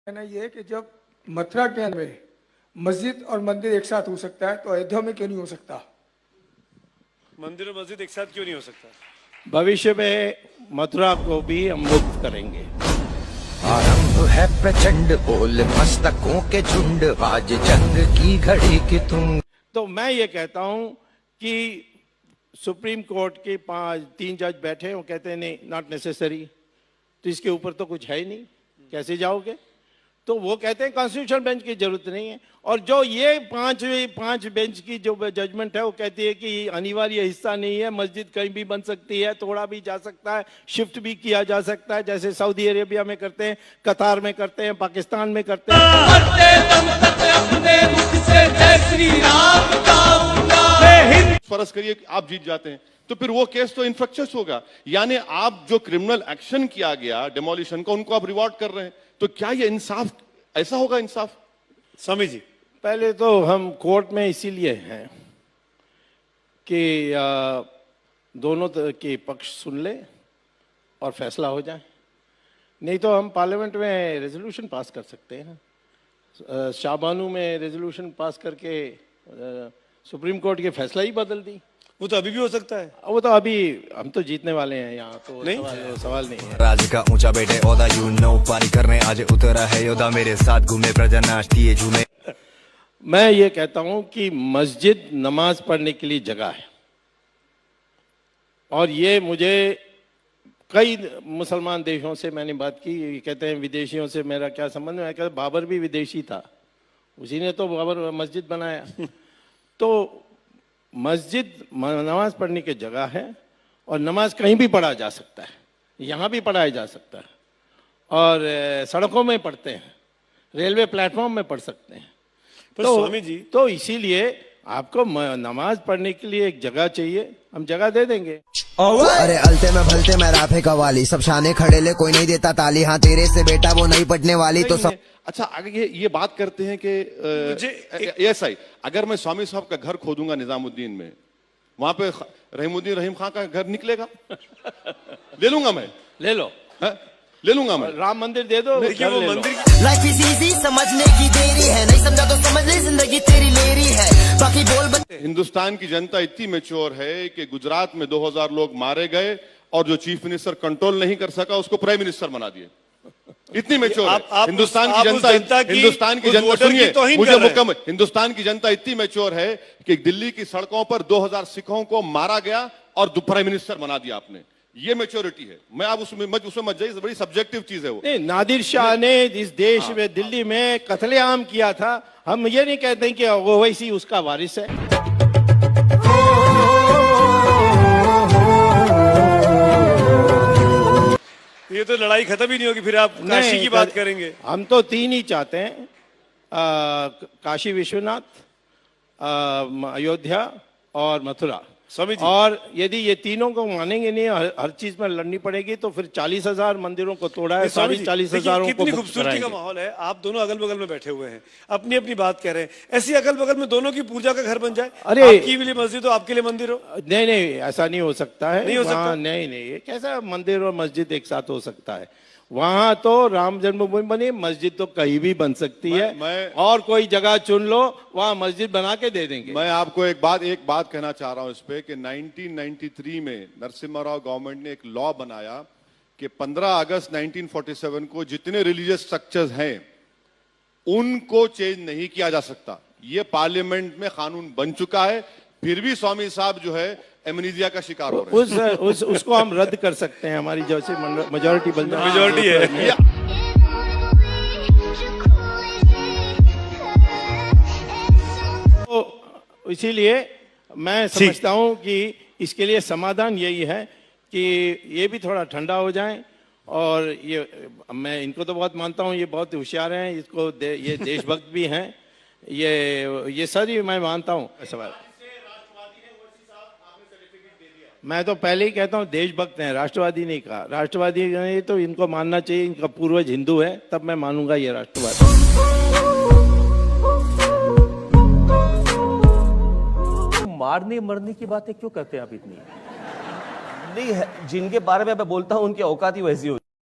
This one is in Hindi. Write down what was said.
कहना ये है कि जब मथुरा के अंदर में मस्जिद और मंदिर एक साथ हो सकता है तो अयोध्या में क्यों नहीं हो सकता? मंदिर और मस्जिद एक साथ क्यों नहीं हो सकता? भविष्य में मथुरा को भी हम मुक्त करेंगे। आरंभ है प्रचंड बोल मस्तकों के झुंड, आज जंग की घड़ी की तुम। तो मैं ये कहता हूं कि सुप्रीम कोर्ट के 3 जज बैठे हैं, वो कहते हैं नहीं, नॉट नेसेसरी, तो इसके ऊपर तो कुछ है ही नहीं, कैसे जाओगे? तो वो कहते हैं कॉन्स्टिट्यूशनल बेंच की जरूरत नहीं है। और जो ये पांच बेंच की जो जजमेंट है वो कहती है कि अनिवार्य हिस्सा नहीं है, मस्जिद कहीं भी बन सकती है, तोड़ा भी जा सकता है, शिफ्ट भी किया जा सकता है, जैसे सऊदी अरेबिया में करते हैं, कतार में करते हैं, पाकिस्तान में करते हैं। फर्ज करिए कि आप जीत जाते हैं तो फिर वो केस तो इन्फ्रक्चर्स होगा, यानी आप जो क्रिमिनल एक्शन किया गया डेमोलिशन का, उनको आप रिवॉर्ड कर रहे हैं, तो क्या ये इंसाफ ऐसा होगा? इंसाफ स्वामी जी, पहले तो हम कोर्ट में इसीलिए हैं कि दोनों के पक्ष सुन ले और फैसला हो जाए। नहीं तो हम पार्लियामेंट में रेजोल्यूशन पास कर सकते हैं, शाबानू में रेजोल्यूशन पास करके सुप्रीम कोर्ट के फैसला ही बदल दी। वो तो अभी भी हो सकता है। वो तो अभी हम तो जीतने वाले हैं, यहाँ तो नहीं सवाल नहीं है। राज का ऊंचा बेटे ओदा यू नो, पारी करने आज उतरा है योदा, मेरे साथ घूमे प्रजा नाचती झूमे। मैं ये कहता हूं कि मस्जिद नमाज पढ़ने के लिए जगह है, और ये मुझे कई मुसलमान देशों से मैंने बात की, ये कहते हैं विदेशियों से मेरा क्या संबंध है? मैं कहता बाबर भी विदेशी था, उसी ने तो बाबर मस्जिद बनाया। तो मस्जिद नमाज पढ़ने की जगह है, और नमाज कहीं भी पढ़ा जा सकता है, यहाँ भी पढ़ाया जा सकता है, और सड़कों में पढ़ते हैं, रेलवे प्लेटफॉर्म में पढ़ सकते हैं। तो स्वामी जी, तो इसीलिए आपको नमाज पढ़ने के लिए एक जगह चाहिए, हम जगह दे देंगे। अरे अलते में भलते में राफे कवाली, सब शाने खड़े ले कोई नहीं देता ताली, हाँ तेरे से बेटा वो नहीं पढ़ने वाली तो सब। अच्छा, आगे ये बात करते हैं कि ऐसा ही अगर मैं स्वामी साहब का घर खोदूंगा निजामुद्दीन में, वहां पे रहीमुद्दीन रहीम खान का घर निकलेगा? ले लूंगा मैं, ले लो, ले लूंगा मैं। राम मंदिर दे दो, देखिए वो मंदिर लाइफ इज इजी, समझने की देरी है, नहीं समझा तो समझ ले जिंदगी तेरी लेरी है, बाकी बोल हिंदुस्तान की जनता इतनी मैच्योर है कि गुजरात में 2000 लोग मारे गए और जो चीफ मिनिस्टर कंट्रोल नहीं कर सका उसको प्राइम मिनिस्टर बना दिए। इतनी मैच्योर है हिंदुस्तान की जनता। हिंदुस्तान की जनता, सुनिए मुझे मुकम्मल, हिंदुस्तान की जनता इतनी मैच्योर है कि दिल्ली की सड़कों पर 2000 सिखों को मारा गया और प्राइम मिनिस्टर बना दिया आपने। ये मैच्योरिटी है। मैं आप उसमें मत जाइए, बड़ी सब्जेक्टिव चीज है वो। नहीं, नादिर शाह ने इस देश में दिल्ली में कत्लेआम किया था, हम ये नहीं कहते कि वो वैसी उसका वारिस है। ये तो लड़ाई खत्म ही नहीं होगी, फिर आप काशी की बात करेंगे। हम तो 3 ही चाहते हैं, काशी विश्वनाथ, अयोध्या और मथुरा। स्वामी जी, और यदि ये तीनों को मानेंगे नहीं, हर चीज में लड़नी पड़ेगी, तो फिर 40,000 मंदिरों को तोड़ा है, 40,000 को कितनी खूबसूरती का माहौल है। आप दोनों अगल बगल में बैठे हुए हैं, अपनी अपनी बात कह रहे हैं, ऐसी अगल बगल में दोनों की पूजा का घर बन जाए। अरे आपकी लिए मस्जिद हो, आपके लिए मंदिर हो। नहीं नहीं, ऐसा नहीं हो सकता है। नहीं हो सकता? नहीं नहीं, ये कैसा मंदिर और मस्जिद एक साथ हो सकता है? वहां तो राम जन्मभूमि बनी, मस्जिद तो कहीं भी बन सकती है, और कोई जगह चुन लो, वहां मस्जिद बना के दे देंगे। मैं आपको एक बात कहना चाह रहा हूं इस पे कि 1993 में नरसिम्हा राव गवर्नमेंट ने एक लॉ बनाया कि 15 अगस्त 1947 को जितने रिलीजियस स्ट्रक्चर्स हैं उनको चेंज नहीं किया जा सकता। ये पार्लियामेंट में कानून बन चुका है, फिर भी स्वामी साहब जो है एमनीजिया का शिकार हो रहे हैं। उसको हम रद्द कर सकते हैं, हमारी जैसे मेजोरिटी बन जाए। मेजोरिटी है। तो इसीलिए मैं समझता हूं कि इसके लिए समाधान यही है कि ये भी थोड़ा ठंडा हो जाए, और ये मैं इनको तो बहुत मानता हूं, ये बहुत होशियार हैं, इसको ये देशभक्त भी हैं, ये सारी मैं मानता हूं। सवाल मैं तो पहले ही कहता हूं देशभक्त हैं, राष्ट्रवादी नहीं कहा। राष्ट्रवादी नहीं, तो इनको मानना चाहिए, इनका पूर्वज हिंदू है, तब मैं मानूंगा ये राष्ट्रवादी। मारने मरने की बातें क्यों करते हैं आप इतनी? नहीं है, जिनके बारे में मैं बोलता हूं उनकी औकात ही वैसी होती है।